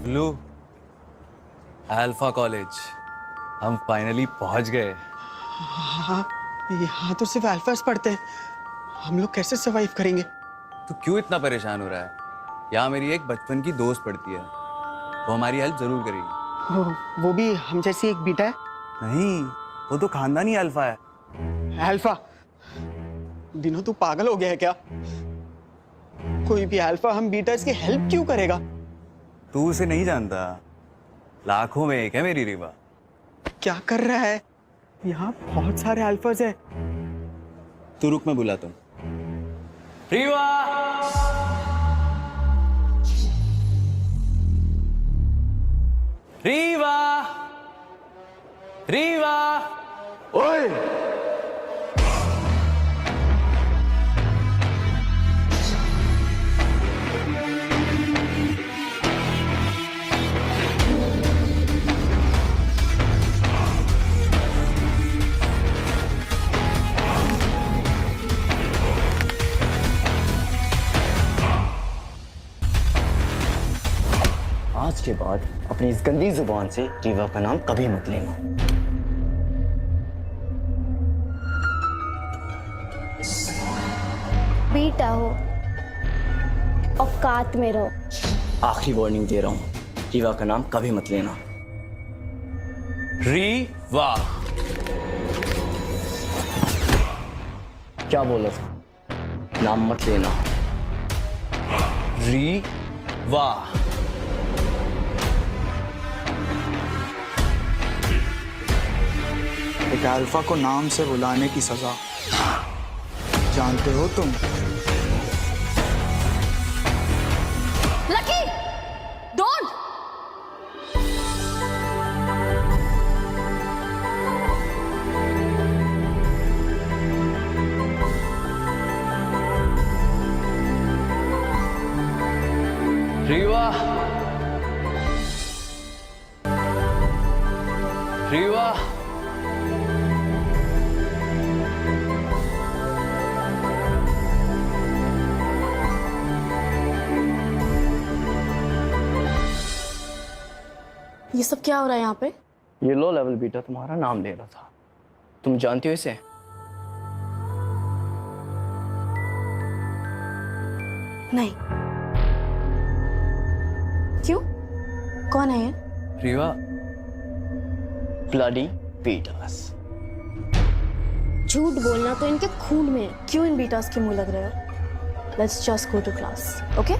Blue alpha college, हम finally पहुंच गए। हाँ, यहाँ तो सिर्फ अल्फास पढ़ते हैं। हम लोग कैसे सरवाइव करेंगे? तू क्यों इतना परेशान हो रहा है? यहाँ मेरी एक बचपन की दोस्त पढ़ती है, वो हमारी हेल्प जरूर करेगी। वो भी हम जैसी एक बीटा है? नहीं, वो तो खानदानी अल्फा है। अल्फा? दिनों तू पागल हो गया है क्या? कोई भी अल्फा हम बीटा इसकी हेल्प क्यों करेगा? तू उसे नहीं जानता, लाखों में एक है मेरी रीवा। क्या कर रहा है? यहाँ बहुत सारे अल्फाज है। तू रुक, मैं बुलाता हूँ। रीवा! रीवा! रीवा! ओए! आज के बाद अपनी इस गंदी जुबान से रीवा का नाम कभी मत लेना। बेटा हो, औकात में रहो। आखिरी वार्निंग दे रहा हूँ, रीवा का नाम कभी मत लेना। रीवा! क्या बोला था? नाम मत लेना। रीवा! एक अल्फा को नाम से बुलाने की सजा जानते हो तुम? लकी, डोंट! रीवा! रीवा! ये सब क्या हो रहा है यहाँ पे? ये लो लेवल बीटा तुम्हारा नाम ले रहा था। तुम जानती हो इसे? नहीं। क्यों? कौन है ये? रीवा! Bloody betas. झूठ बोलना तो इनके खून में है। क्यों इन बीटास के मुंह लग रहे हो? Let's just go to class, okay?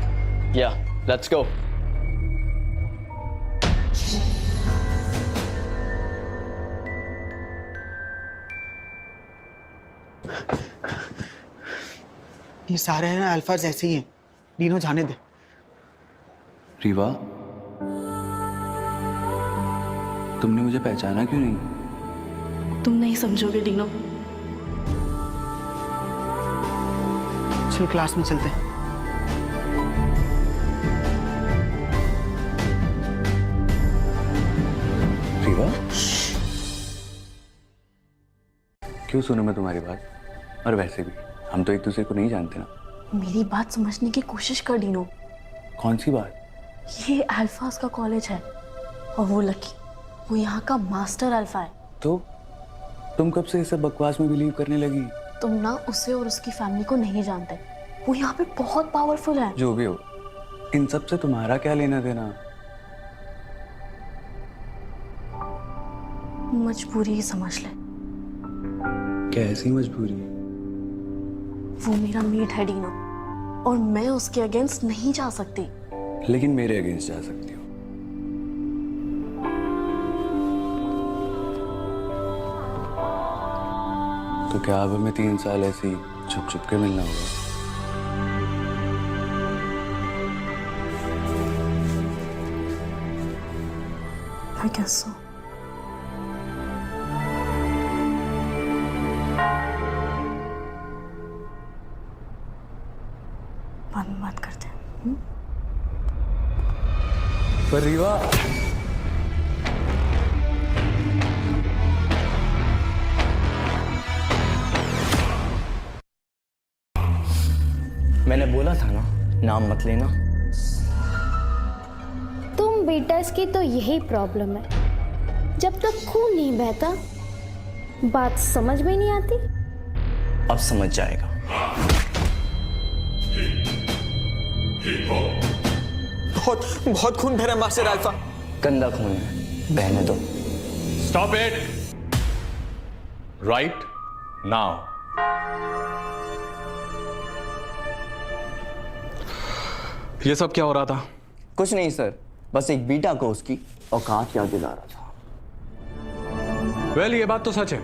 Yeah, let's go. ये सारे हैं ना अल्फाज ऐसे ही हैं। डीनो जाने दे। रीवा, तुमने मुझे पहचाना क्यों नहीं? तुम नहीं समझोगे डीनो। चल क्लास में चलते हैं। रीवा, क्यों सुनूं मैं तुम्हारी बात? और वैसे भी हम तो एक दूसरे को नहीं जानते ना। मेरी बात समझने की कोशिश कर डीनो। कौन सी बात? ये अल्फाज का कॉलेज है और वो लकी, वो यहाँ का मास्टर अल्फा है। तो तुम कब से ये सब बकवास में बिलीव करने लगी? तुम ना उसे और उसकी फैमिली को नहीं जानते। वो यहाँ पे बहुत पावरफुल है। जो भी हो, इन सब से तुम्हारा क्या लेना देना? मजबूरी ही समझ ले। कैसी मजबूरी है? वो मेरा मीट है डीनो, और मैं उसके अगेंस्ट नहीं जा सकती। लेकिन मेरे अगेंस्ट जा सकती हो। तो क्या अब हमें 3 साल ऐसे ही छुप छुप के मिलना होगा? I guess so. बाद में बात करते हैं। पर रीवा, मैंने बोला था ना, नाम मत लेना। बीटर्स की तो यही प्रॉब्लम है, जब तक खून नहीं बहता बात समझ में नहीं आती। अब समझ जाएगा। बहुत बहुत खून बह रहा है मास्टर अल्फा। गंदा खून है, बहने दो। Stop it right now. ये सब क्या हो रहा था? कुछ नहीं सर, बस एक बीटा को उसकी औकात याद दिला रहा था। वेल, ये बात तो सच है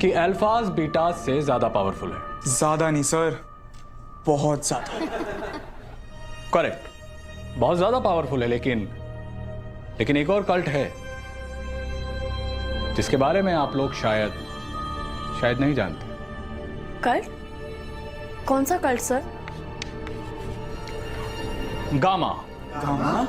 कि अल्फाज बीटास से ज्यादा पावरफुल है। ज्यादा नहीं सर, बहुत ज्यादा। करेक्ट, बहुत ज्यादा पावरफुल है। लेकिन एक और कल्ट है जिसके बारे में आप लोग शायद नहीं जानते। कल्ट? कौन सा cult sir? Gamma. Gamma?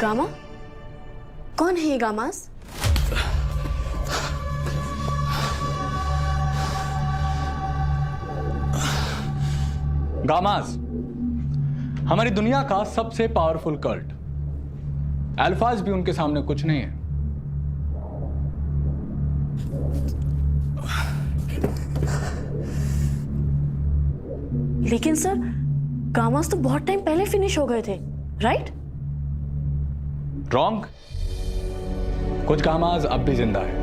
Gamma? कौन है ये गामास? गामास हमारी दुनिया का सबसे पावरफुल कल्ट। अल्फाज भी उनके सामने कुछ नहीं है। लेकिन सर, गामास तो बहुत टाइम पहले फिनिश हो गए थे, राइट? रॉन्ग। कुछ गामाज अब भी जिंदा है।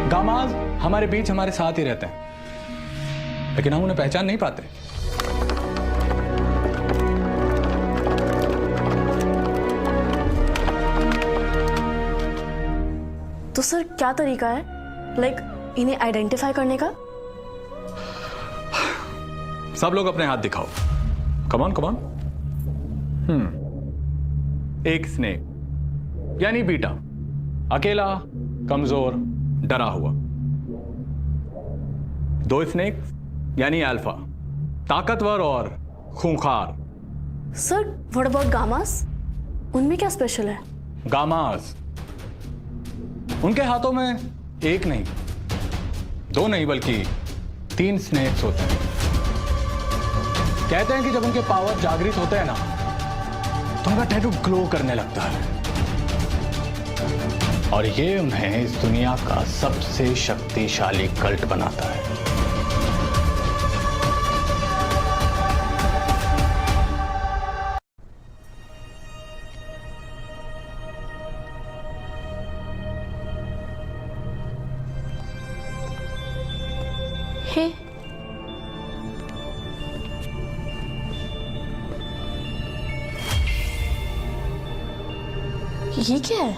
गामाज हमारे बीच हमारे साथ ही रहते हैं, लेकिन हम उन्हें पहचान नहीं पाते। तो सर क्या तरीका है, लाइक इन्हें आइडेंटिफाई करने का? सब लोग अपने हाथ दिखाओ। कमान कमान। एक स्नेक यानी बीटा, अकेला, कमजोर, डरा हुआ। दो स्नेक यानी अल्फा, ताकतवर और खूंखार। Sir what about gammas? उनमें क्या स्पेशल है? गामास उनके हाथों में एक नहीं, दो नहीं, बल्कि 3 स्नेक्स होते हैं। कहते हैं कि जब उनके पावर जागृत होते हैं ना, तो उनका टैटू ग्लो करने लगता है, और ये उन्हें इस दुनिया का सबसे शक्तिशाली कल्ट बनाता है। हे, ये क्या है?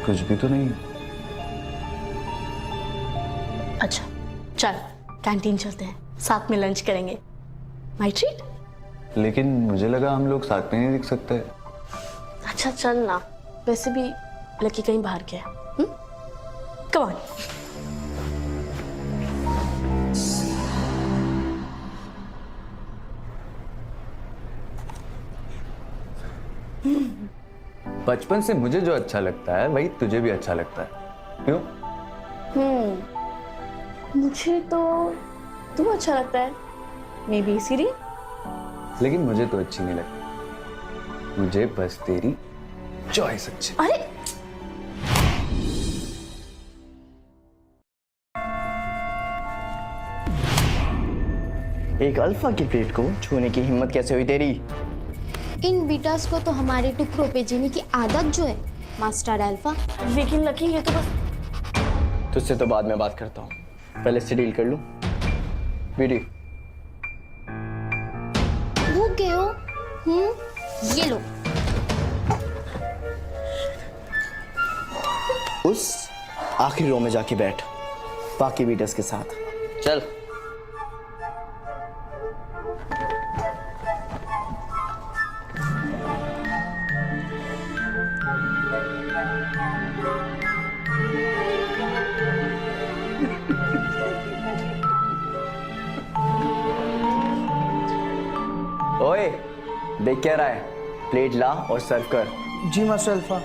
कुछ भी तो नहीं। अच्छा चल, कैंटीन चलते हैं, साथ में लंच करेंगे। My treat. लेकिन मुझे लगा हम लोग साथ में नहीं दिख सकते। अच्छा चल ना, वैसे भी लकी कहीं बाहर गया। Come on. बचपन से मुझे जो अच्छा लगता है वही तुझे भी अच्छा लगता है, क्यों? मुझे तो तू अच्छा लगता है, मे बी इसीलिए। लेकिन मुझे तो अच्छी नहीं लगती, मुझे बस तेरी चॉइस अच्छी। अरे एक अल्फा की प्लेट को छूने की हिम्मत कैसे हुई तेरी? इन बीटास को तो हमारे टुकड़ों पे जीने की आदत जो है मास्टर अल्फा। लेकिन लकी ये तो बस। तुझसे तो बाद में बात करता हूँ, पहले इससे डील कर लूं। बीडी भूख गए हो? ये लो। उस आखिरी रो में जाके बैठ बाकी बीटर्स के साथ। चल। ओए, देख क्या रहा है? प्लेट ला और सर्व कर। जी मास्टर अल्फा।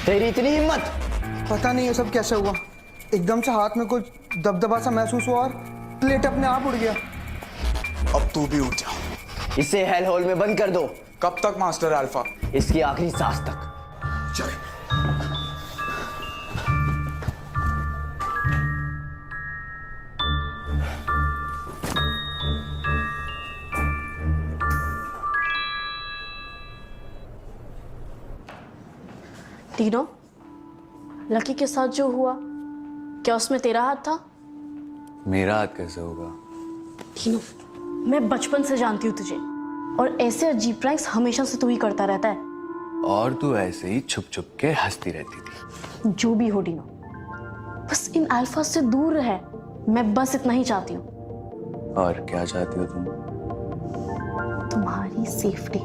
तेरी इतनी हिम्मत? पता नहीं ये सब कैसे हुआ, एकदम से हाथ में कुछ दबदबा सा महसूस हुआ और प्लेट अपने आप उड़ गया। अब तू भी उठ जा। इसे हेल होल में बंद कर दो। कब तक मास्टर अल्फा? इसकी आखिरी सांस तक। चल। टीनो, लकी के साथ जो हुआ, क्या उसमें तेरा हाथ था? मेरा हाथ कैसे होगा? टीनो, मैं बचपन से जानती हूँ तुझे, और ऐसे अजीब प्रैंक्स हमेशा से तू ही करता रहता है। और तू ऐसे ही छुप छुप के हंसती रहती थी। जो भी हो टीनो, बस इन अल्फा से दूर रहे, मैं बस इतना ही चाहती हूँ। और क्या चाहती हो तुम? तुम्हारी सेफ्टी।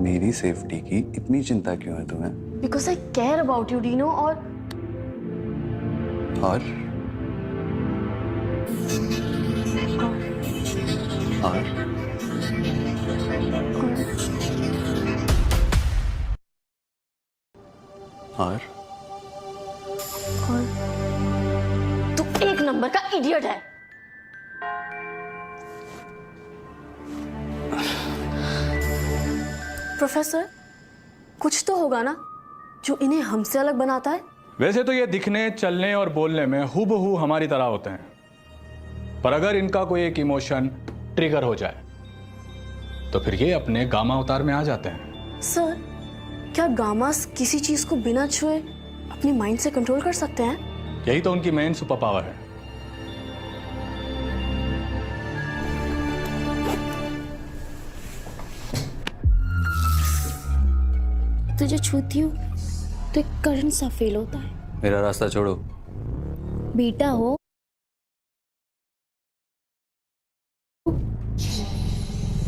मेरी सेफ्टी की इतनी चिंता क्यों है तुम्हें? Because I care about you Tino. और और तू एक नंबर का इडियट है। प्रोफेसर, कुछ तो होगा ना जो इन्हें हमसे अलग बनाता है? वैसे तो ये दिखने, चलने और बोलने में हूबहू हमारी तरह होते हैं, पर अगर इनका कोई एक इमोशन ट्रिगर हो जाए तो फिर ये अपने गामा अवतार में आ जाते हैं। सर, क्या गामास किसी चीज को बिना छुए अपने माइंड से कंट्रोल कर सकते हैं? यही तो उनकी मेन सुपर पावर है। तुझे छूती हूँ तो एक करंट सा फील होता है। मेरा रास्ता छोड़ो। बीटा हो,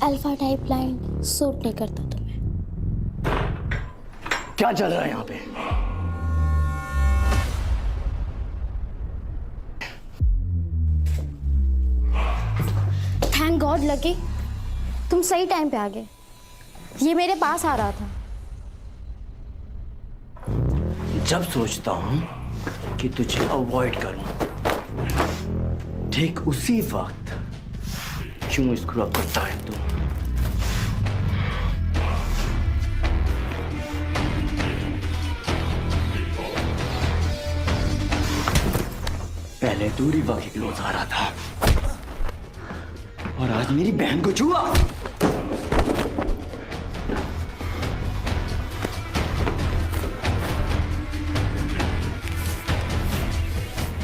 अल्फा टाइप लाइन सूट नहीं करता तुम्हें। क्या चल रहा है यहाँ पे? थैंक गॉड लकी, तुम सही टाइम पे आ गए। ये मेरे पास आ रहा था। जब सोचता हूं कि तुझे अवॉइड करूं, ठीक उसी वक्त क्यों स्क्रू अप करता है तू? पहले दूरी वाकई क्लोज आ रहा था और आज मेरी बहन को छुआ।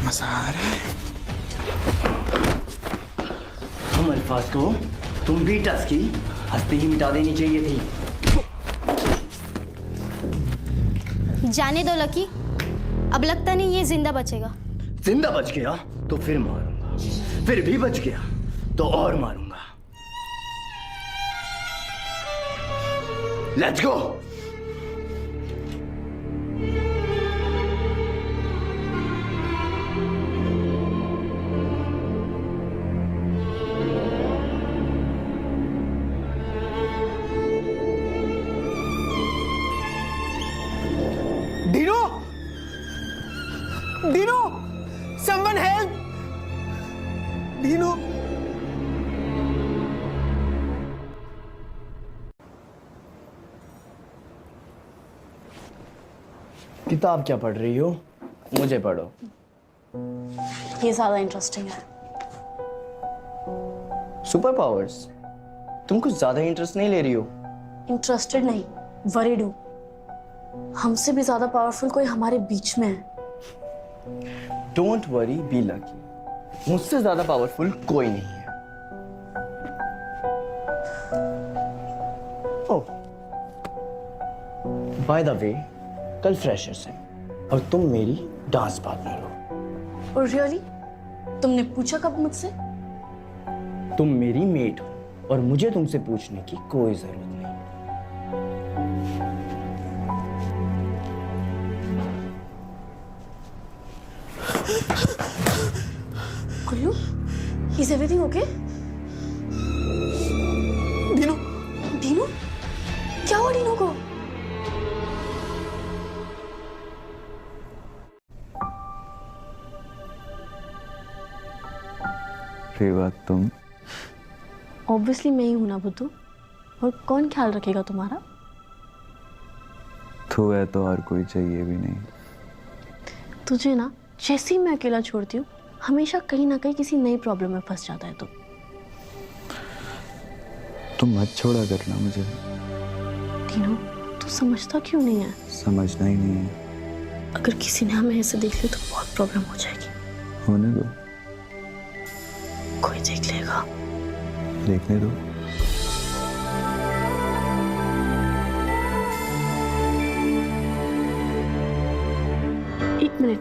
मजा आ रहा है। हम अल्फाज को तुम बीटस की हंसते ही मिटा देनी चाहिए थी। जाने दो लकी, अब लगता नहीं ये जिंदा बचेगा। जिंदा बच गया तो फिर मारूंगा, फिर भी बच गया तो और मारूंगा। Let's go. Dino! Dino! Someone help! Dino! किताब क्या पढ़ रही हो? मुझे पढ़ो। ये ज्यादा इंटरेस्टिंग है। Super powers? तुम कुछ ज्यादा इंटरेस्ट नहीं ले रही हो? इंटरेस्टेड नहीं, वरीड हूँ। हमसे भी ज्यादा पावरफुल कोई हमारे बीच में है। Don't worry, be lucky. मुझसे ज्यादा पावरफुल कोई नहीं है। ओह, बाय द वे, कल फ्रेशर्स है और तुम मेरी डांस पार्टनर हो। और रियली? तुमने पूछा कब मुझसे? तुम मेरी मेट हो और मुझे तुमसे पूछने की कोई जरूरत नहीं। Kullu, is everything okay? Dino! Dino? क्या हुआ डीनो को? रेवा तुम? ऑब्वियसली मैं ही हूं ना बुद्धू, और कौन ख्याल रखेगा तुम्हारा? तू है तो और कोई चाहिए भी नहीं। तुझे ना जैसे ही मैं अकेला छोड़ती हूँ हमेशा कहीं ना कहीं किसी नई प्रॉब्लम में फंस जाता है तुम मत छोड़ा करना मुझे। तीनों तू समझता क्यों नहीं है? समझना ही नहीं है। अगर किसी ने हमें ऐसे देख लिया तो बहुत प्रॉब्लम हो जाएगी। होने दो, कोई देख लेगा। देखने दो। एक मिनट,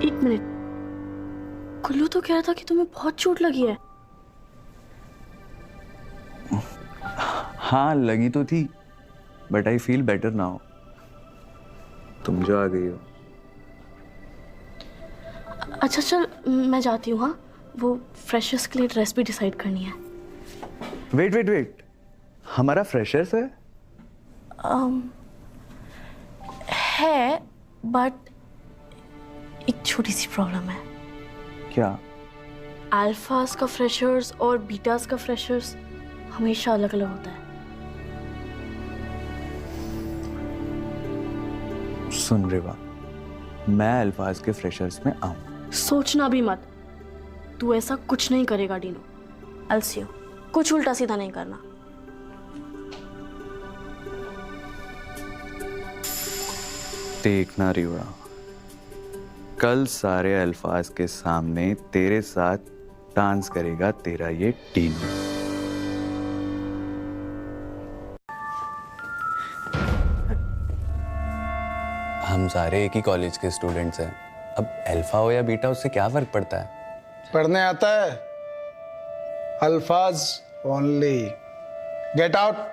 एक मिनट। कुल्लू तो कह रहा था कि तुम्हें बहुत चोट लगी है। हाँ लगी तो थी, but I feel better now. तुम जो आ गई हो। अच्छा चल मैं जाती हूँ। हाँ, वो फ्रेशर्स के लिए ड्रेस भी डिसाइड करनी है। वेट वेट वेट, हमारा फ्रेशर्स है? है, बट एक छोटी सी प्रॉब्लम है। क्या? अल्फास का फ्रेशर्स और बीटास का फ्रेशर्स हमेशा अलग अलग होता है। सुन रेवा, मैं अल्फाज के फ्रेशर्स में आऊं। सोचना भी मत, तू ऐसा कुछ नहीं करेगा डीनो। अलसियो, कुछ उल्टा सीधा नहीं करना। देखना रेवा, कल सारे अल्फाज के सामने तेरे साथ डांस करेगा तेरा ये डीनो। हम सारे एक ही कॉलेज के स्टूडेंट्स हैं। अब अल्फा हो या बीटा, उससे क्या फर्क पड़ता है? पढ़ने आता है? अल्फाज ओनली। Get out.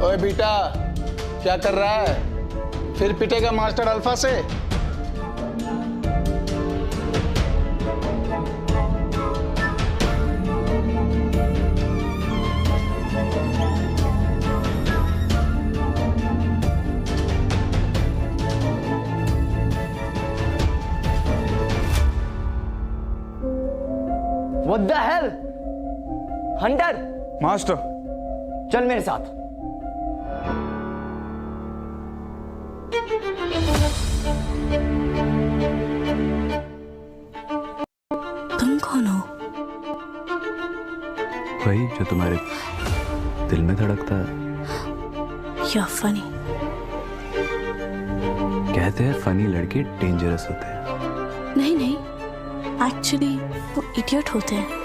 ओए बेटा, क्या कर रहा है? फिर पिटेगा मास्टर अल्फा से? What the hell? Hunter, master. चल मेरे साथ। तुम कौन हो? वही जो तुम्हारे दिल में धड़कता है। या फनी। कहते हैं फनी लड़के डेंजरस होते हैं। नहीं नहीं, एक्चुअली वो इडियट होते हैं।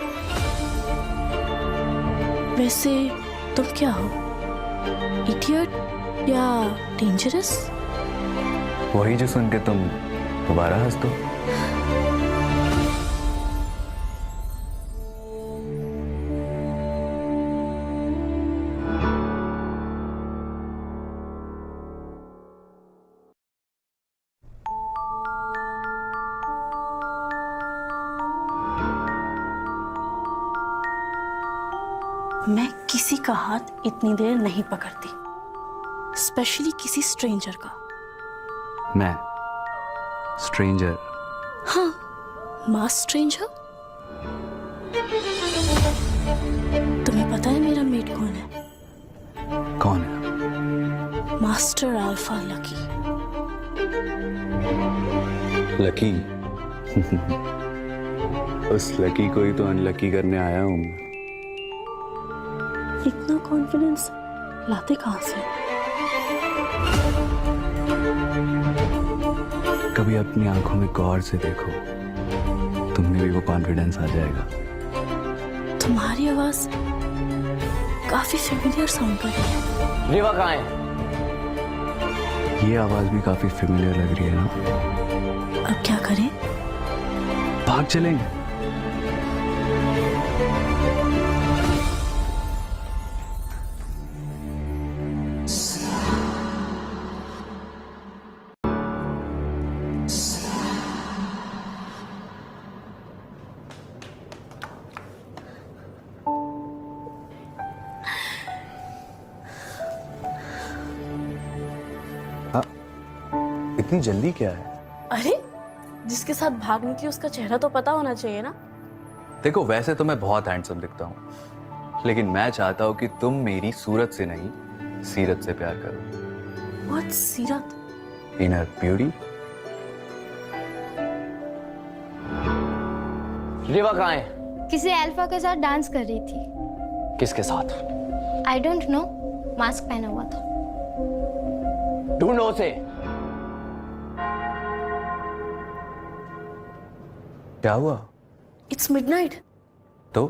वैसे तुम क्या हो, इडियट या डेंजरस? वही जो सुन के तुम दोबारा हंस दो। मैं किसी का हाथ इतनी देर नहीं पकड़ती, स्पेशली किसी स्ट्रेंजर का। मैं स्ट्रेंजर? हाँ, मास स्ट्रेंजर। तुम्हें पता है मेरा मेट कौन है? कौन है? Master alpha lucky. लकी? उस लकी को ही तो अनलकी करने आया हूं मैं। इतना कॉन्फिडेंस लाते कहां से? कभी अपनी आंखों में गौर से देखो, तुमने भी वो कॉन्फिडेंस आ जाएगा। तुम्हारी आवाज काफी फेमिलियर साउंड कर रही है। रीवा कहाँ है? ये आवाज भी काफी फेमिलियर लग रही है ना? अब क्या करें? भाग चलेंगे। इतनी जल्दी क्या है? अरे जिसके साथ भाग निकली उसका चेहरा तो पता होना चाहिए ना। देखो, वैसे तो मैं बहुत हैंडसम दिखता हूँ, लेकिन मैं चाहता हूँ कि तुम मेरी सूरत से नहीं, सीरत से प्यार करो। What सीरत? Inner beauty. रीवा कहाँ है? किसी अल्फा के साथ डांस कर रही थी। किसके साथ? आई डोंट नो, मास्क पहना हुआ था। ढूंढो उसे। क्या हुआ? It's midnight. तो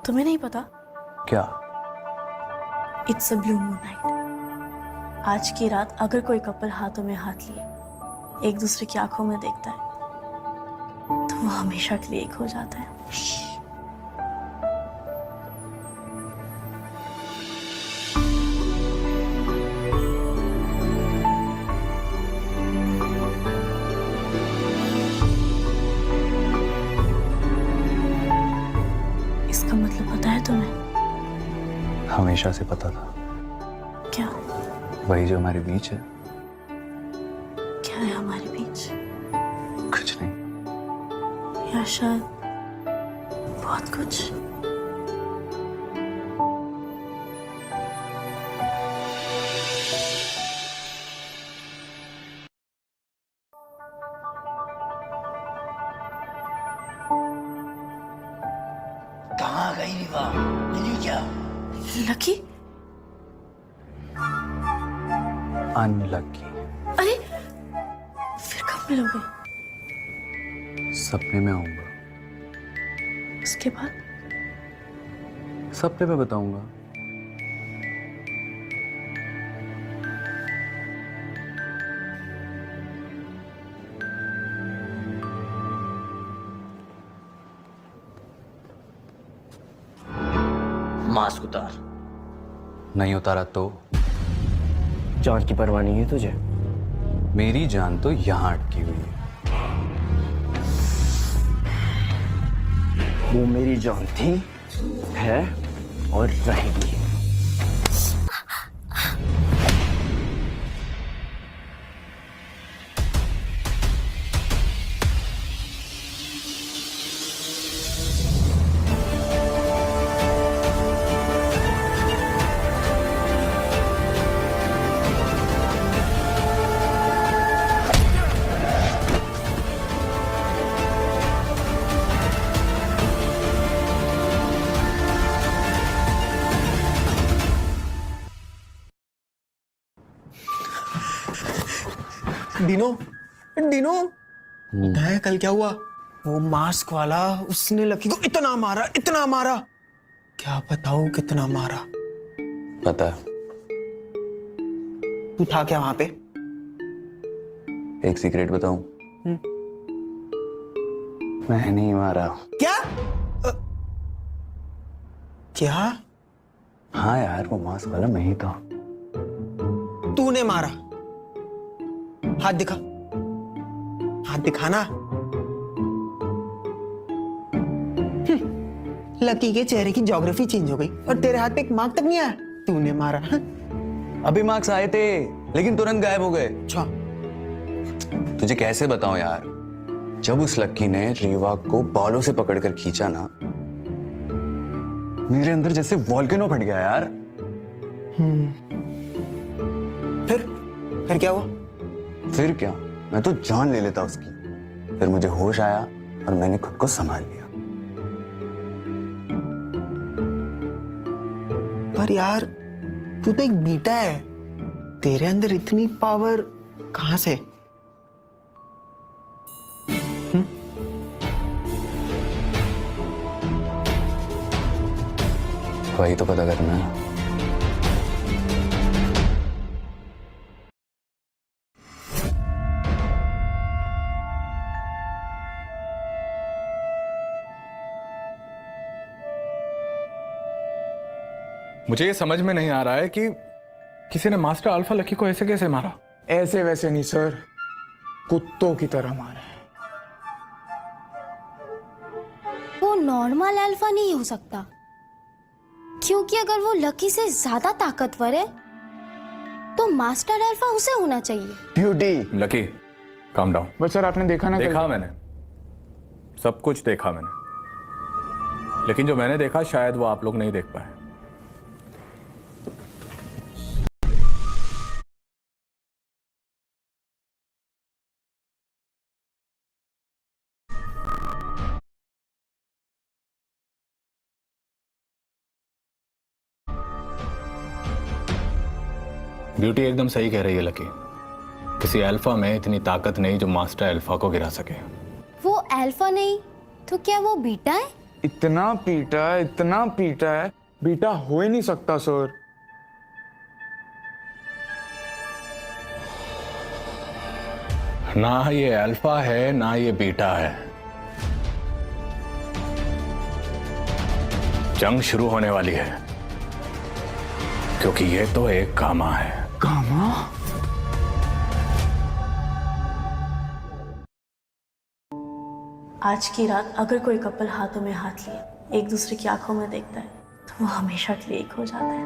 तुम्हें नहीं पता? क्या? It's a blue moon night. आज की रात अगर कोई कपल हाथों में हाथ लिए एक दूसरे की आंखों में देखता है तो वो हमेशा के लिए एक हो जाता है। इसका मतलब पता है तुम्हें? हमेशा से पता था। क्या? वही जो हमारे बीच है। क्या है हमारे बीच? कुछ नहीं। या शायद बहुत कुछ। कहाँ गई रीवा? मिली क्या? लकी? अनलकी। अरे फिर कब मिलोगे? सपने में आऊंगा। उसके बाद? सपने में बताऊंगा। मास्क उतार। नहीं उतारा तो? जान की परवाह नहीं है तुझे? मेरी जान तो यहाँ अटकी हुई है। वो मेरी जान थी, है और रहेगी। डिनो, डिनो, है कल क्या हुआ? वो मास्क वाला, उसने लकी को इतना मारा, इतना मारा। क्या बताऊं कितना मारा? पता है। तू था क्या वहां पे? एक सीक्रेट बताऊं? मैं नहीं मारा। क्या? क्या? हाँ यार, वो मास्क वाला मैं ही था। तूने मारा? हाथ दिखा, हाथ दिखाना। लकी के चेहरे की ज्योग्राफी चेंज हो गई और तेरे हाथ पे एक मार्क तक नहीं आया। तूने मारा? अभी मार्क्स आए थे लेकिन तुरंत गायब हो गए। अच्छा, तुझे कैसे बताऊं यार, जब उस लक्की ने रीवा को बालों से पकड़कर खींचा ना, मेरे अंदर जैसे वॉल्केनो फट गया यार। फिर क्या हुआ? फिर क्या, मैं तो जान ले लेता उसकी। फिर मुझे होश आया और मैंने खुद को संभाल लिया। पर यार तू तो एक बीटा है, तेरे अंदर इतनी पावर कहां से? वही तो पता करना है। मुझे ये समझ में नहीं आ रहा है कि किसी ने मास्टर अल्फा लकी को ऐसे कैसे मारा। ऐसे वैसे नहीं सर, कुत्तों की तरह मारे। वो नॉर्मल अल्फा नहीं हो सकता, क्योंकि अगर वो लकी से ज्यादा ताकतवर है तो मास्टर अल्फा उसे होना चाहिए। ब्यूटी। Lucky calm down. बस सर आपने देखा ना, देखा मैंने, सब कुछ देखा मैंने, लेकिन जो मैंने देखा शायद वो आप लोग नहीं देख पाए। ब्यूटी एकदम सही कह रही है लकी। किसी अल्फा में इतनी ताकत नहीं जो मास्टर अल्फा को गिरा सके। वो अल्फा नहीं तो क्या वो बीटा है? इतना पीटा है, बीटा हो ही नहीं सकता सर। ना ये अल्फा है ना ये बीटा है। जंग शुरू होने वाली है, क्योंकि ये तो एक गामा है। गामा? आज की रात अगर कोई कपल हाथों में हाथ लिए एक दूसरे की आंखों में देखता है तो वो हमेशा के लिए एक हो जाता है।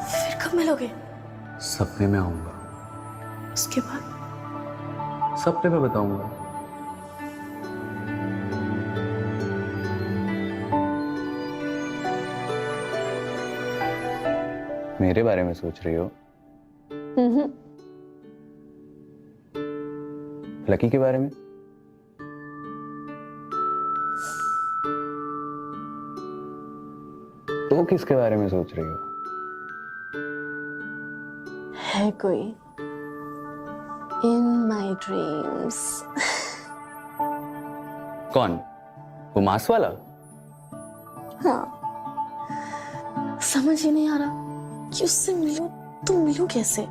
फिर कब मिलोगे? सपने में आऊंगा, उसके बाद? सपने में बताऊंगा। मेरे बारे में सोच रही हो? लकी के बारे में? तो किसके बारे में सोच रही हो? है कोई इन माई ड्रीम्स। कौन? वो मांस वाला? हाँ, समझ ही नहीं आ रहा कि उससे मिलूं तो मिलूं कैसे।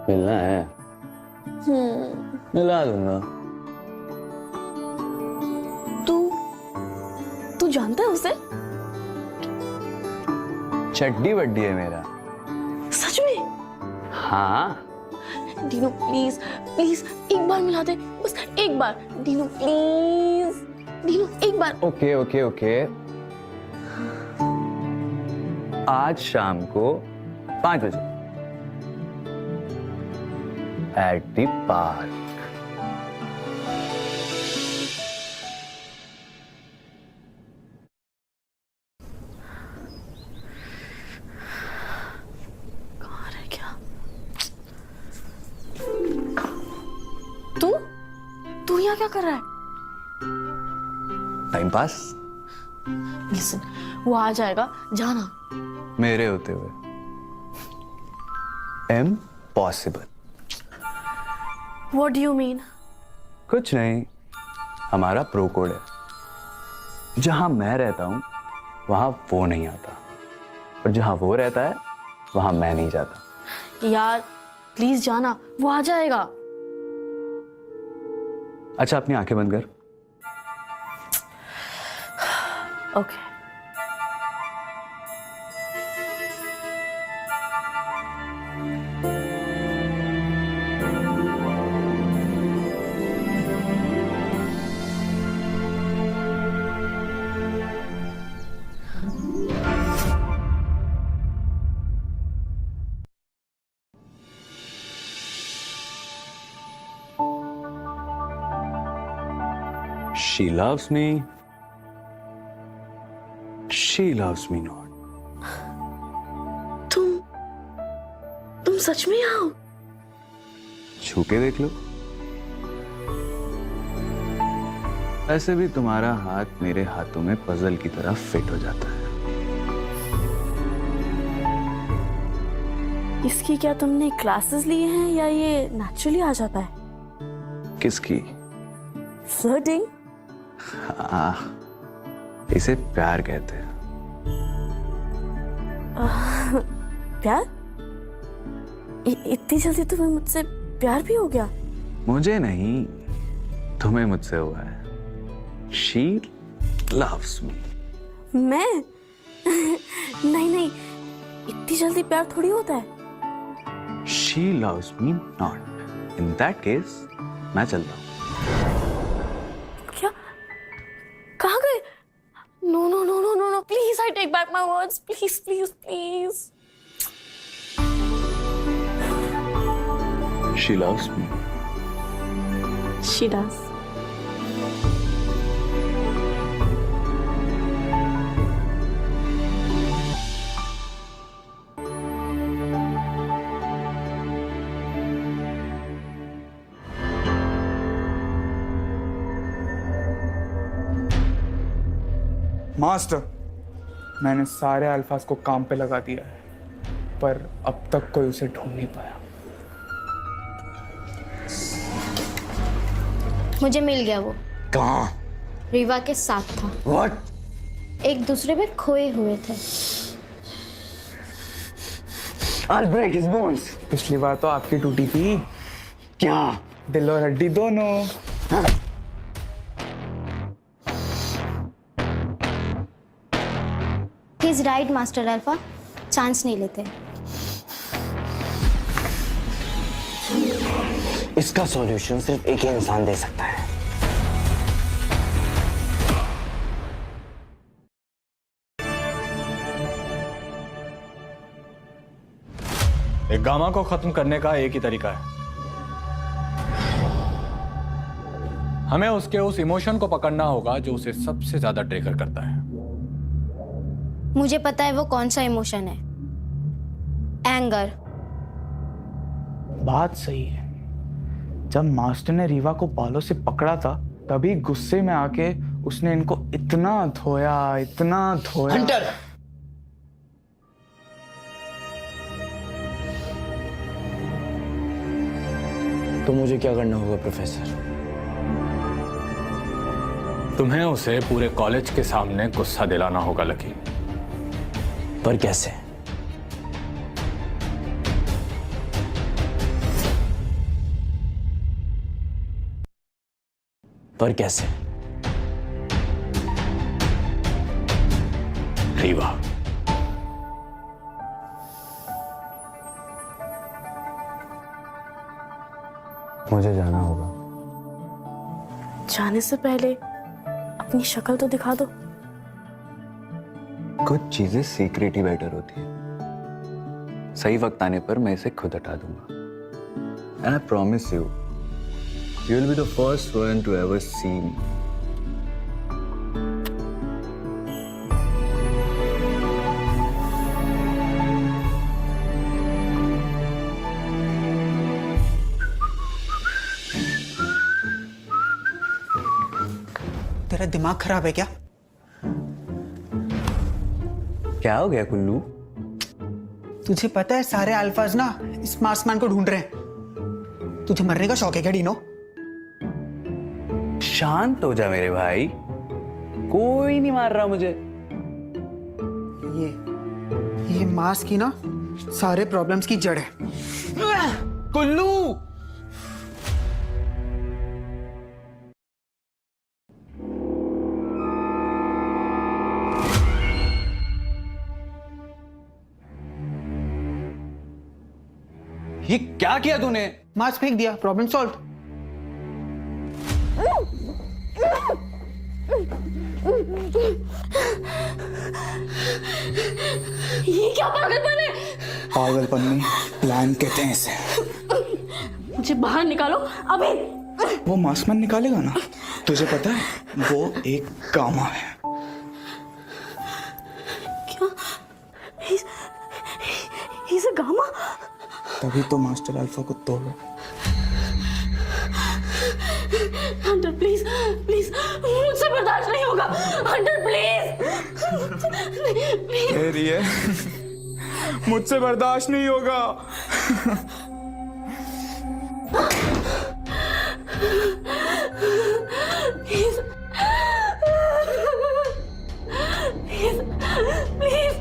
मिलना है? मिला दूंगा। तू जानता है उसे? चड्डी बड्डी है मेरा। सच में? हाँ। डीनू प्लीज प्लीज एक बार मिला दे, बस एक बार। डीनू प्लीज, डीनू एक बार। ओके ओके ओके, आज शाम को 5 बजे एट द पार्क। कहाँ रह गया? तू यहाँ क्या कर रहा है? Time pass. लिसन, वो आ जाएगा, जाना। मेरे होते हुए impossible. What do you mean? कुछ नहीं, हमारा प्रो कोड है। जहां मैं रहता हूं वहां वो नहीं आता, और जहां वो रहता है वहां मैं नहीं जाता। यार प्लीज जाना, वो आ जाएगा। अच्छा, अपनी आंखें बंद कर। Okay. She loves me, She loves me not. तुम सच में आओ? छू के देख लो। ऐसे भी तुम्हारा हाथ मेरे हाथों में पजल की तरह फिट हो जाता है। इसकी क्या तुमने क्लासेस लिए हैं या ये नेचुरली आ जाता है? किसकी? फ्लर्टिंग? इसे प्यार कहते हैं। प्यार? इतनी जल्दी तुम्हें मुझसे प्यार भी हो गया? मुझे नहीं, तुम्हें मुझसे हुआ है। She loves me. मैं? नहीं, इतनी जल्दी प्यार थोड़ी होता है। She loves me not. In that case, मैं चलता हूँ। क्या? कहाँ गए? No, please, I take back my words. Please. She loves me. She does. Master, मैंने सारे अल्फाज को काम पे लगा दिया है, पर अब तक कोई उसे ढूंढ नहीं पाया। मुझे मिल गया वो। कहाँ? रीवा के साथ था। What? एक दूसरे में खोए हुए थे। I'll break his bones. पिछली बार तो आपकी टूटी थी। क्या? दिल और हड्डी दोनों। He's right, master alpha. Chance नहीं लेते। इसका सॉल्यूशन सिर्फ एक ही इंसान दे सकता है। एक गामा को खत्म करने का एक ही तरीका है। हमें उसके उस इमोशन को पकड़ना होगा जो उसे सबसे ज्यादा ट्रिगर करता है। मुझे पता है वो कौन सा इमोशन है। एंगर। बात सही है। जब मास्टर ने रीवा को बालों से पकड़ा था, तभी गुस्से में आके उसने इनको इतना धोया। हंटर! तो मुझे क्या करना होगा प्रोफेसर? तुम्हें उसे पूरे कॉलेज के सामने गुस्सा दिलाना होगा लकी। पर कैसे? रीवा, मुझे जाना होगा। जाने से पहले अपनी शक्ल तो दिखा दो। कुछ चीजें सीक्रेट ही बेटर होती है। सही वक्त आने पर मैं इसे खुद हटा दूंगा। And I promise you, you will be the first one to ever see me. तेरा दिमाग खराब है क्या? क्या हो गया कुल्लू? तुझे पता है सारे अल्फाज ना इस मास्कमैन को ढूंढ रहे हैं। तुझे मरने का शौक है क्या डिनो? शांत हो जा मेरे भाई, कोई नहीं मार रहा मुझे। ये मास्क ही ना सारे प्रॉब्लम्स की जड़ है। कुल्लू, ये क्या किया तूने? मास्क फेंक दिया, प्रॉब्लम सॉल्व। ये क्या पागलपन है? पागलपन नहीं, प्लान कहते हैं इसे। मुझे बाहर निकालो अभी। वो मास्कमैन निकालेगा ना। तुझे पता है वो एक गामा है। तभी तो मास्टर अल्फा को तोड़ा। हंटर प्लीज प्लीज, मुझसे बर्दाश्त नहीं होगा। हंटर प्लीज कह रही है मुझसे बर्दाश्त नहीं होगा। प्लीज प्लीज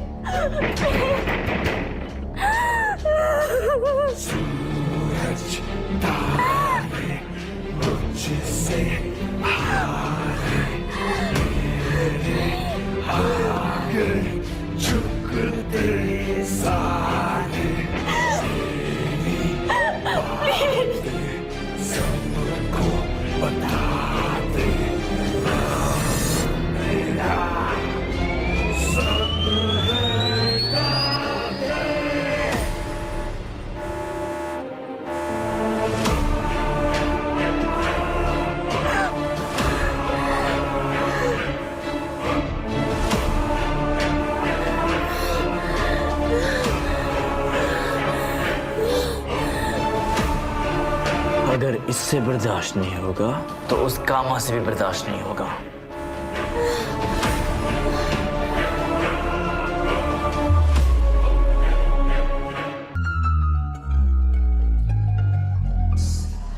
अगर इससे बर्दाश्त नहीं होगा तो उस कामा से भी बर्दाश्त नहीं होगा।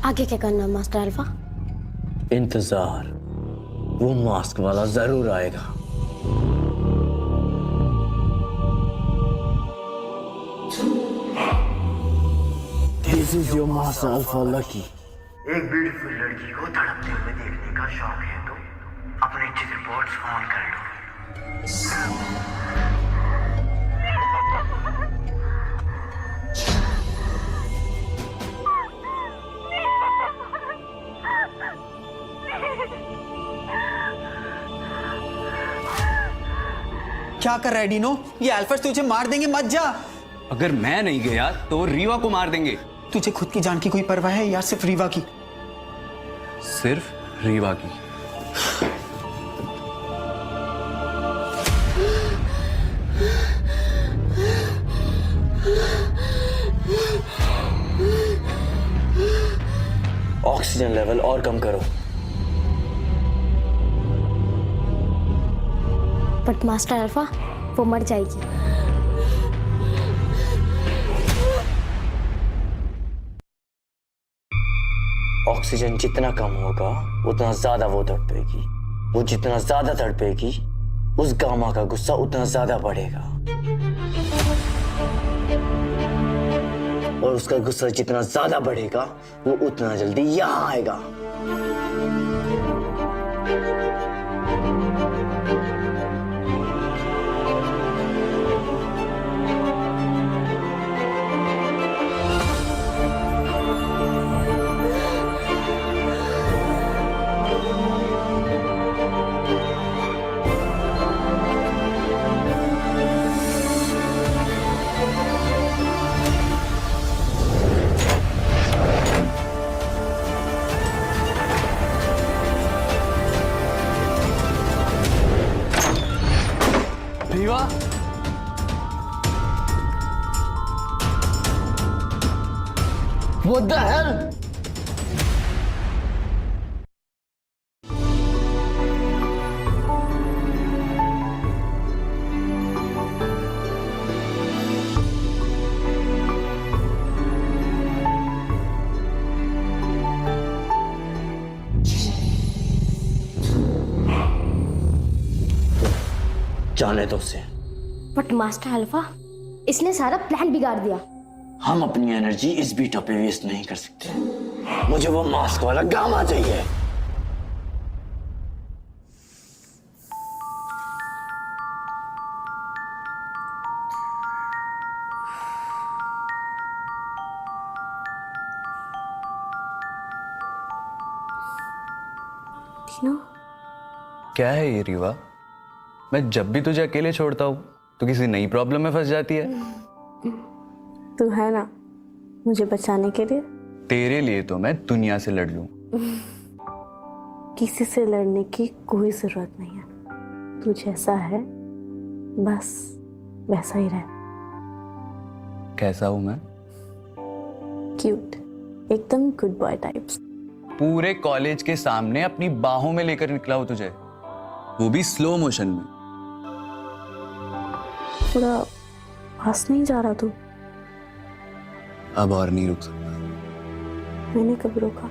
आगे क्या करना मास्टर अल्फा? इंतजार, वो मास्क वाला जरूर आएगा। This is your master Alpha Lucky. एक ब्यूटीफुल लड़की को तड़पते हुए देखने का शौक है तो अपने चित्र बोर्ड्स ऑन कर लो। क्या कर रहा है डीनो? ये अल्फाज तुझे मार देंगे, मत जा। अगर मैं नहीं गया तो वो रीवा को मार देंगे। तुझे खुद की जान की कोई परवाह है या सिर्फ रीवा की? सिर्फ रीवा की। ऑक्सीजन लेवल और कम करो। बट मास्टर अल्फा, वो मर जाएगी। ऑक्सीजन जितना कम होगा उतना ज्यादा वो तड़पेगी। वो जितना ज्यादा तड़पेगी उस गामा का गुस्सा उतना ज्यादा बढ़ेगा, और उसका गुस्सा जितना ज्यादा बढ़ेगा वो उतना जल्दी यहां आएगा। Rewa, What the hell? जाने दो उसे। बट मास्टर अल्फा, इसने सारा प्लान बिगाड़ दिया। हम अपनी एनर्जी इस बीटा पे वेस्ट नहीं कर सकते। मुझे वो मास्क वाला गामा चाहिए। टीनो, क्या है ये रीवा? मैं जब भी तुझे अकेले छोड़ता हूँ तो किसी नई प्रॉब्लम में फंस जाती है। तू है ना मुझे बचाने के लिए। तेरे लिए तो मैं दुनिया से लड़ लूं। किसी से लड़ने की कोई जरूरत नहीं है। तू जैसा है बस वैसा ही रह। कैसा हूं मैं? क्यूट, एकदम गुड बॉय टाइप्स। पूरे कॉलेज के सामने अपनी बाहों में लेकर निकला हो तुझे, वो भी स्लो मोशन में। थोड़ा पास नहीं जा रहा तू? अब और नहीं रुक सकता। मैंने कब रोका?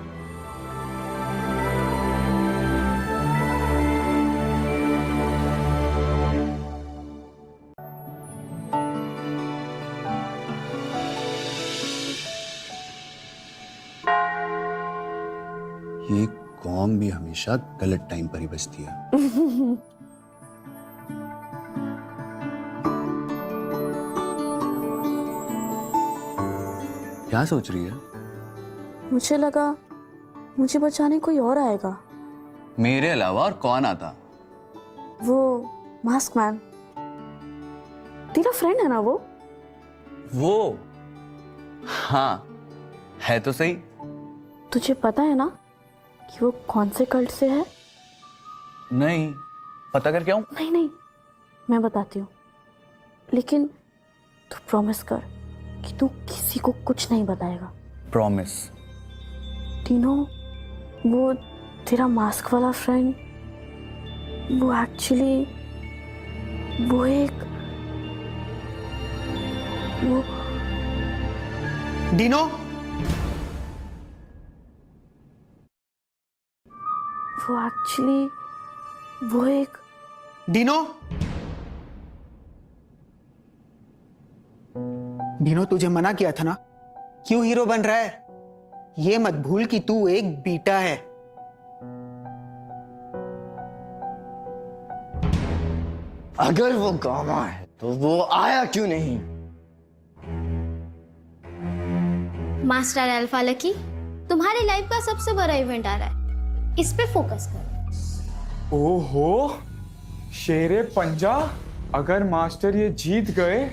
ये कॉम भी हमेशा गलत टाइम पर ही बजती है। क्या सोच रही है? मुझे लगा मुझे बचाने कोई और आएगा। मेरे अलावा और कौन आता? वो मास्क मैन, तेरा फ्रेंड है ना वो? वो? हाँ, है तो सही। तुझे पता है ना कि वो कौन से कल्ट से है? नहीं, पता कर क्या हूं? नहीं नहीं, मैं बताती हूँ, लेकिन तू प्रॉमिस कर कि तू किसी को कुछ नहीं बताएगा। प्रॉमिस। टीनो, वो तेरा मास्क वाला फ्रेंड, वो एक्चुअली वो डिनो, वो एक्चुअली वो एक डिनो, डिनो तुझे मना किया था ना, क्यों हीरो बन रहा है? ये मत भूल कि तू एक बीटा है। अगर वो गामा है तो वो आया क्यों नहीं? मास्टर अल्फा लकी, तुम्हारी लाइफ का सबसे बड़ा इवेंट आ रहा है, इस पे फोकस करो। ओहो, शेरे पंजा, अगर मास्टर ये जीत गए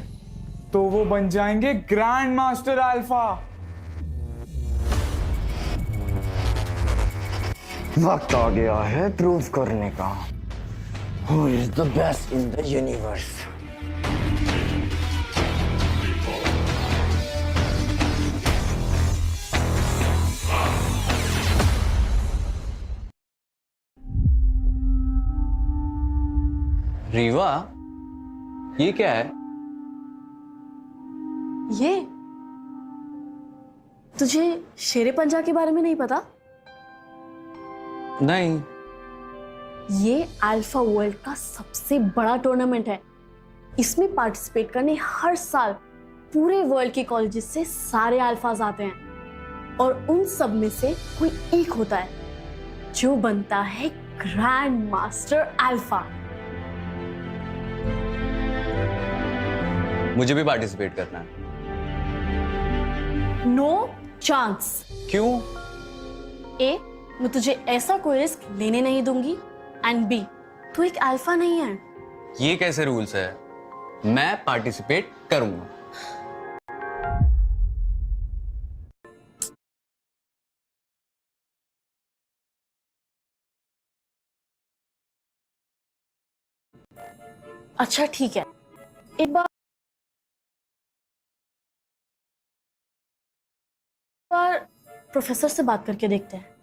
तो वो बन जाएंगे ग्रैंड मास्टर अल्फा। वक्त आ गया है प्रूव करने का। Who is the best in the universe? Rewa, ये क्या है? ये तुझे शेरे पंजा के बारे में नहीं पता? नहीं। ये अल्फा वर्ल्ड का सबसे बड़ा टूर्नामेंट है। इसमें पार्टिसिपेट करने हर साल पूरे वर्ल्ड के कॉलेजेस से सारे अल्फाज आते हैं और उन सब में से कोई एक होता है जो बनता है ग्रैंड मास्टर अल्फा। मुझे भी पार्टिसिपेट करना है। No chance. क्यों? ए, मैं तुझे ऐसा कोई रिस्क लेने नहीं दूंगी, एंड बी, तू एक अल्फा नहीं है। ये कैसे रूल्स है? मैं पार्टिसिपेट करूंगा। अच्छा ठीक है, एक बार प्रोफेसर से बात करके देखते हैं।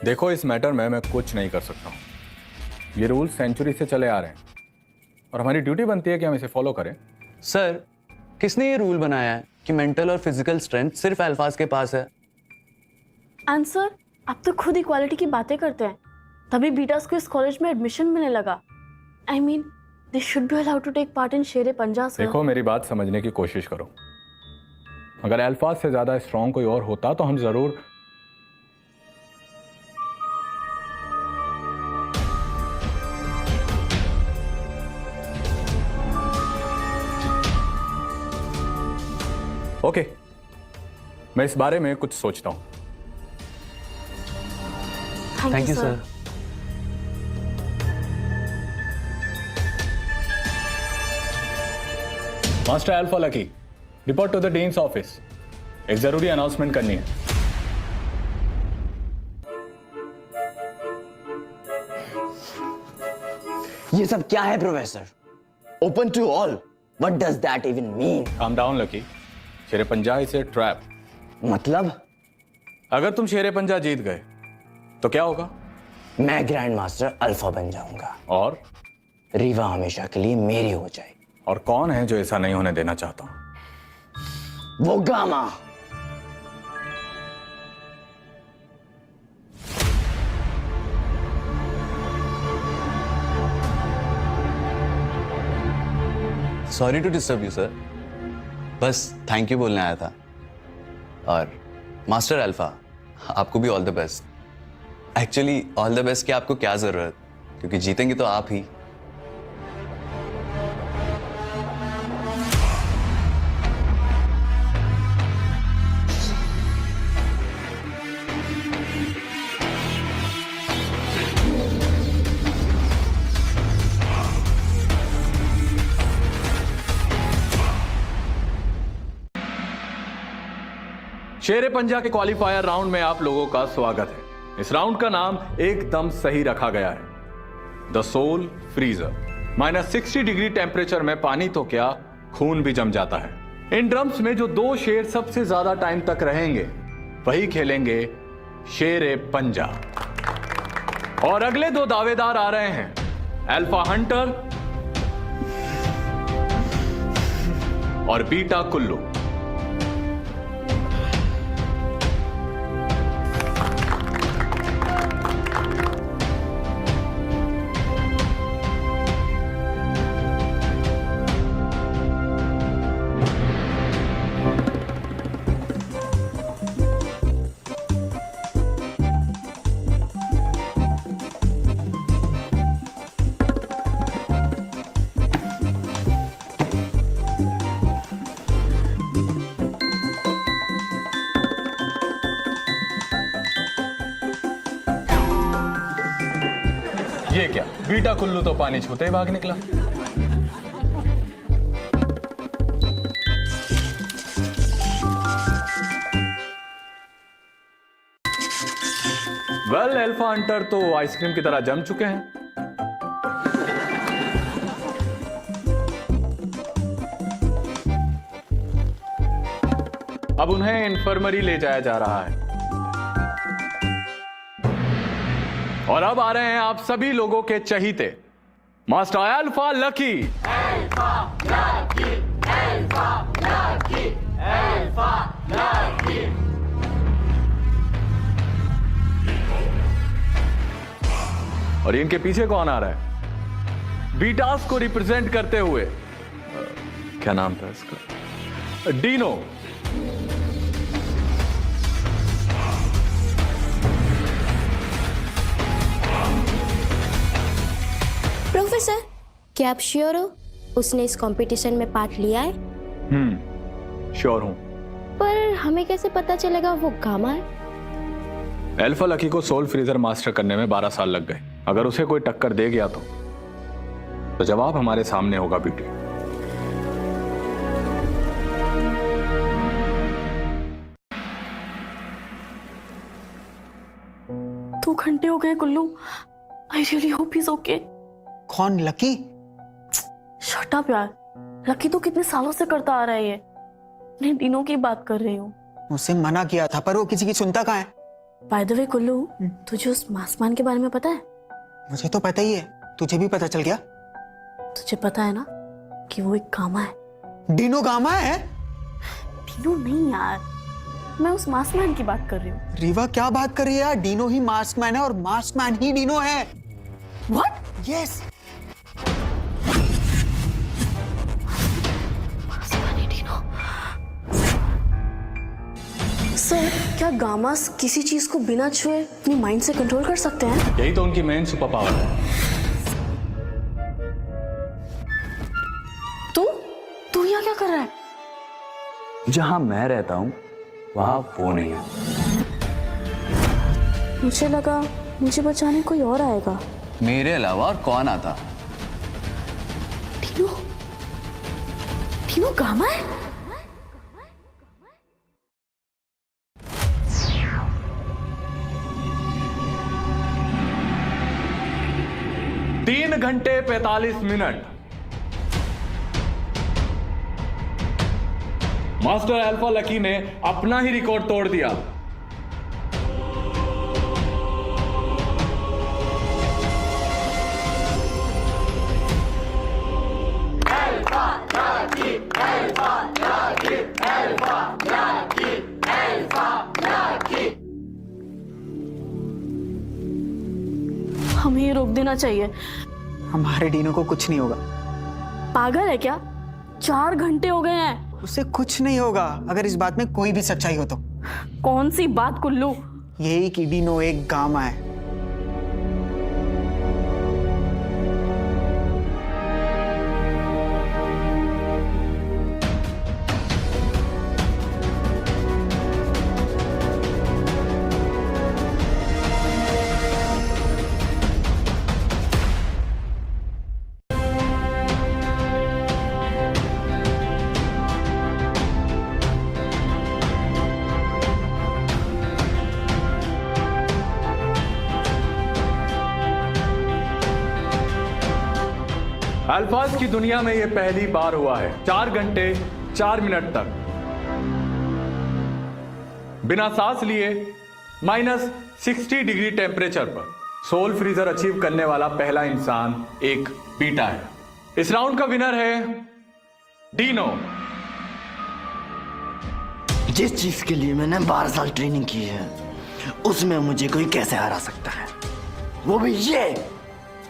देखो, इस मैटर में मैं कुछ नहीं कर सकता हूं। ये रूल सेंचुरी से चले आ रहे हैं और हमारी ड्यूटी बनती है कि हम इसे फॉलो करें। सर, किसने ये रूल बनाया है कि मेंटल और फिजिकल स्ट्रेंथ सिर्फ अल्फाज के पास है? आंसर, आप तो खुद इक्वालिटी की बातें करते हैं, तभी बीटास को इस कॉलेज में एडमिशन मिलने लगा। I mean, they should be allowed to take part in Shere Panja. देखो, मेरी बात समझने की कोशिश करो। अगर अल्फाज से ज्यादा स्ट्रांग कोई और होता तो हम जरूर। ओके, मैं इस बारे में कुछ सोचता हूं। Thank you sir. Master alpha lucky, report to the dean's office. एक जरूरी अनाउंसमेंट करनी है। ये सब क्या है professor? Open to all, what does that even mean? Calm down lucky. Shere Panja is a trap. मतलब अगर तुम शेरे पंजा जीत गए तो क्या होगा? मैं ग्रैंड मास्टर अल्फा बन जाऊंगा और रीवा हमेशा के लिए मेरी हो जाएगी। और कौन है जो ऐसा नहीं होने देना चाहता? वो Gamma. Sorry to disturb you sir, बस थैंक यू बोलने आया था। और मास्टर अल्फा, आपको भी all the best. Actually all the best की आपको क्या जरूरत, क्योंकि जीतेंगे तो आप ही। शेरे पंजा के क्वालिफायर राउंड में आप लोगों का स्वागत है। इस राउंड का नाम एकदम सही रखा गया है, the soul freezer. -60 degree temperature में पानी तो क्या, खून भी जम जाता है। इन ड्रम्स में जो 2 शेर सबसे ज्यादा टाइम तक रहेंगे वही खेलेंगे शेरे पंजा। और अगले 2 दावेदार आ रहे हैं, अल्फा हंटर और बीटा कुल्लू। ये क्या, बीटा कुल्लू तो पानी छूते ही भाग निकला। वेल, अल्फा हंटर तो आइसक्रीम की तरह जम चुके हैं। अब उन्हें इन्फर्मरी ले जाया जा रहा है। और अब आ रहे हैं आप सभी लोगों के चहीते, master alpha Lucky. Alpha Lucky, alpha Lucky, alpha Lucky. और इनके पीछे कौन आ रहा है? बीटास को रिप्रेजेंट करते हुए, क्या नाम था इसका, डीनो। प्रोफेसर, क्या आप श्योर हो उसने इस कंपटीशन में पार्ट लिया है? श्योर हूं। पर हमें कैसे पता चलेगा वो गामा है? अल्फा लकी को सोल फ्रीजर मास्टर करने में 12 साल लग गए। अगर उसे कोई टक्कर दे गया तो जवाब हमारे सामने होगा बेटी। दो घंटे हो गए Kullu. I really hope he is okay. कौन, लकी? शट अप यार, लकी तो कितने सालों से करता आ रहा है ये। मैं दिनों की बात कर रही हूँ। उससे मना किया था पर वो किसी की सुनता कहाँ है। बाय द वे कुल्लू, तुझे उस मास्कमैन के बारे में पता है? मुझे तो पता ही है, तुझे भी पता चल गया? तुझे पता है ना कि वो एक गामा है। डीनो गामा है? डीनो नहीं यार, मैं उस मास्कमैन की बात कर रही हूँ। रीवा क्या बात कर रही है यार? डीनो ही मास्कमैन है और मास्कमैन ही डीनो है। व्हाट? यस। सर, क्या गामास किसी चीज को बिना छुए अपनी माइंड से कंट्रोल कर सकते हैं? यही तो उनकी मेन सुपर पावर है। तू यहाँ क्या कर रहा है? जहां मैं रहता हूं वहां वो नहीं है। मुझे लगा मुझे बचाने कोई और आएगा। मेरे अलावा और कौन आता? डीनो? डीनो गामा है? 3 घंटे 45 मिनट मास्टर अल्फा लकी ने अपना ही रिकॉर्ड तोड़ दिया। हमें ये रोक देना चाहिए। हमारे डीनो को कुछ नहीं होगा। पागल है क्या? 4 घंटे हो गए हैं। उससे कुछ नहीं होगा अगर इस बात में कोई भी सच्चाई हो तो। कौन सी बात कुल्लू? यही कि डीनो एक गामा है। अल्फाज की दुनिया में यह पहली बार हुआ है। 4 घंटे 4 मिनट तक बिना सांस लिए -60 डिग्री टेम्परेचर पर सोल फ्रीजर अचीव करने वाला पहला इंसान एक बीटा है। इस राउंड का विनर है डीनो। जिस चीज के लिए मैंने 12 साल ट्रेनिंग की है उसमें मुझे कोई कैसे हरा सकता है, वो भी ये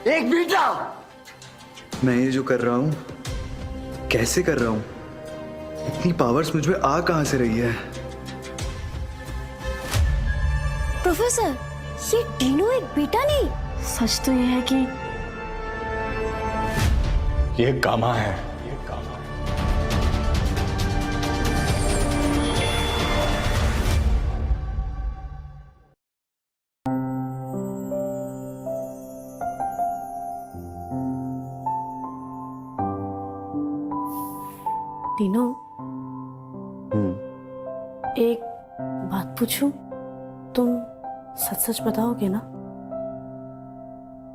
एक बीटा। मैं ये जो कर रहा हूँ कैसे कर रहा हूँ? इतनी पावर्स मुझ में आ कहां से रही है? प्रोफेसर, ये डीनो एक बेटा नहीं। सच तो ये है कि ये गामा है। डीनो, एक बात पूछूं? तुम सच सच बताओगे ना?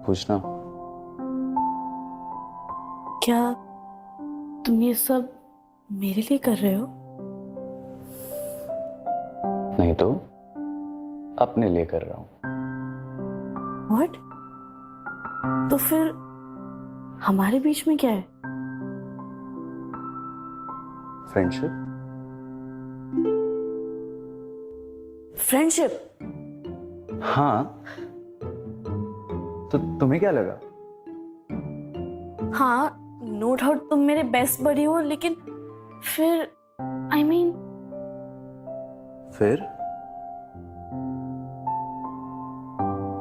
पूछना। क्या तुम ये सब मेरे लिए कर रहे हो? नहीं तो अपने लिए कर रहा हूं। What? तो फिर हमारे बीच में क्या है? फ्रेंडशिप। फ्रेंडशिप? हाँ, तो तुम्हें क्या लगा? हाँ, नो डाउट तुम मेरे बेस्ट बडी हो, लेकिन फिर I mean, फिर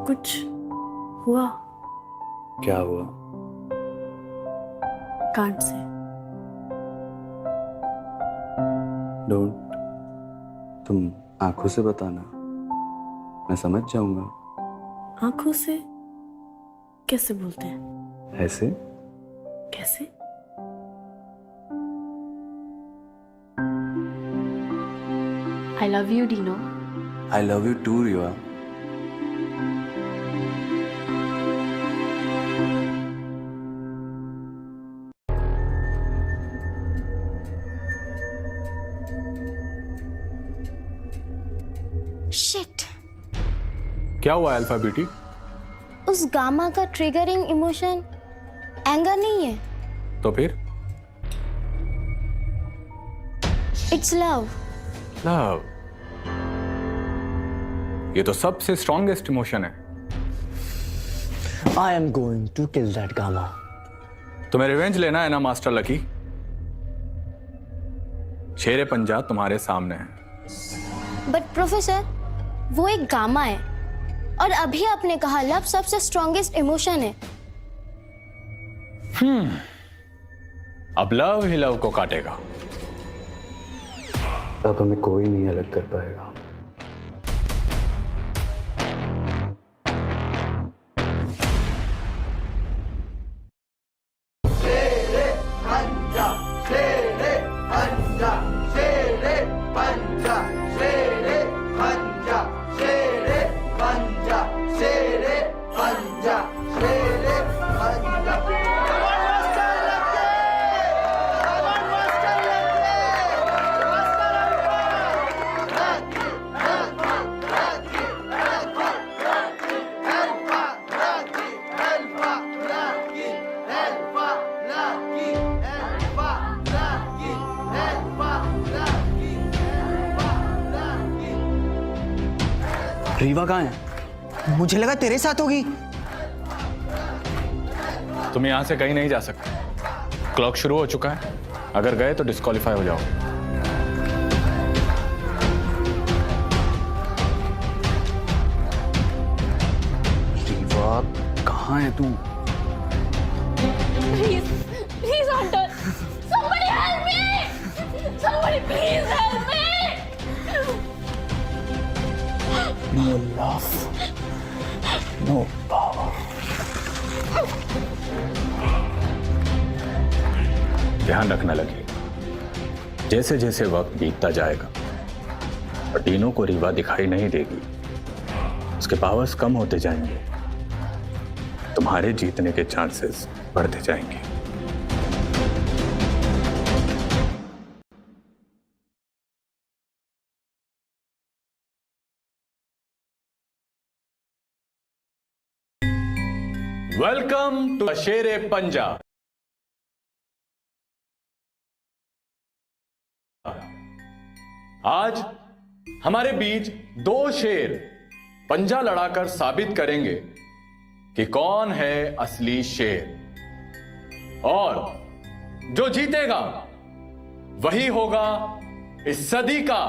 कुछ हुआ? क्या हुआ? Can't say. डोंट। तुम आंखों से बताना, मैं समझ जाऊंगा। आंखों से कैसे बोलते हैं? ऐसे। कैसे? I love you, Dino. I love you too, Riva. Shit, क्या हुआ अल्फा बेटी? उस गामा का ट्रिगरिंग इमोशन एंगर नहीं है, तो फिर? It's love. लव। ये तो सबसे स्ट्रॉन्गेस्ट इमोशन है। I am going to kill that Gamma. तुम्हें रिवेंज लेना है ना मास्टर लकी? शेरे पंजा तुम्हारे सामने है। बट प्रोफेसर, वो एक गामा है और अभी आपने कहा लव सबसे स्ट्रॉन्गेस्ट इमोशन है। अब लव ही लव को काटेगा। अब हमें कोई नहीं अलग कर पाएगा। रीवा कहाँ है? मुझे लगा तेरे साथ होगी। तुम यहां से कहीं नहीं जा सकते। क्लॉक शुरू हो चुका है, अगर गए तो डिस्क्वालीफाई हो जाओ। रीवा कहाँ है तू? Please, Hunter! Somebody help me! Somebody please help me! No love, no power. ध्यान रखना लगे, जैसे जैसे वक्त बीतता जाएगा और टीनो को रीवा दिखाई नहीं देगी, उसके पावर्स कम होते जाएंगे, तुम्हारे जीतने के चांसेस बढ़ते जाएंगे। वेलकम टू शेरे पंजा। आज हमारे बीच दो शेर पंजा लड़ाकर साबित करेंगे कि कौन है असली शेर, और जो जीतेगा वही होगा इस सदी का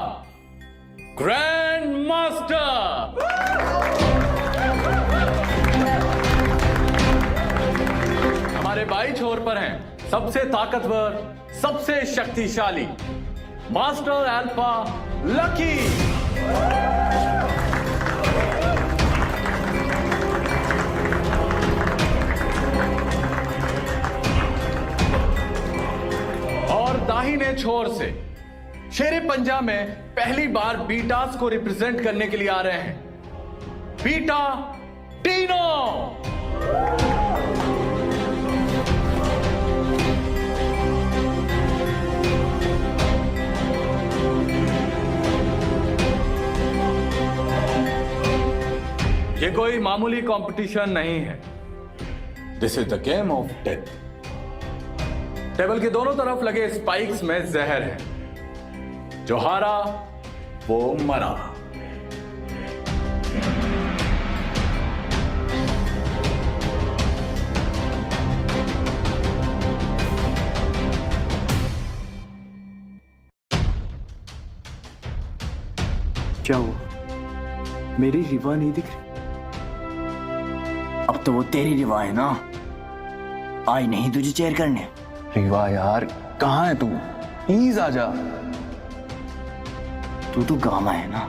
ग्रैंड मास्टर। हमारे बाई छोर पर हैं सबसे ताकतवर, सबसे शक्तिशाली मास्टर अल्फा लकी। और दाहिने छोर से शेरे पंजा में पहली बार बीटास को रिप्रेजेंट करने के लिए आ रहे हैं बीटा टीनो। ये कोई मामूली कंपटीशन नहीं है, this is the game of death. Table के दोनों तरफ लगे स्पाइक्स में जहर है, जो हारा वो मरा। क्या हुआ? मेरी रीवा नहीं दिख रही। अब तो वो तेरी रीवा है ना, आई नहीं तुझे चेयर करने। रीवा यार कहाँ है तू? प्लीज आजा। तू तो गामा है ना।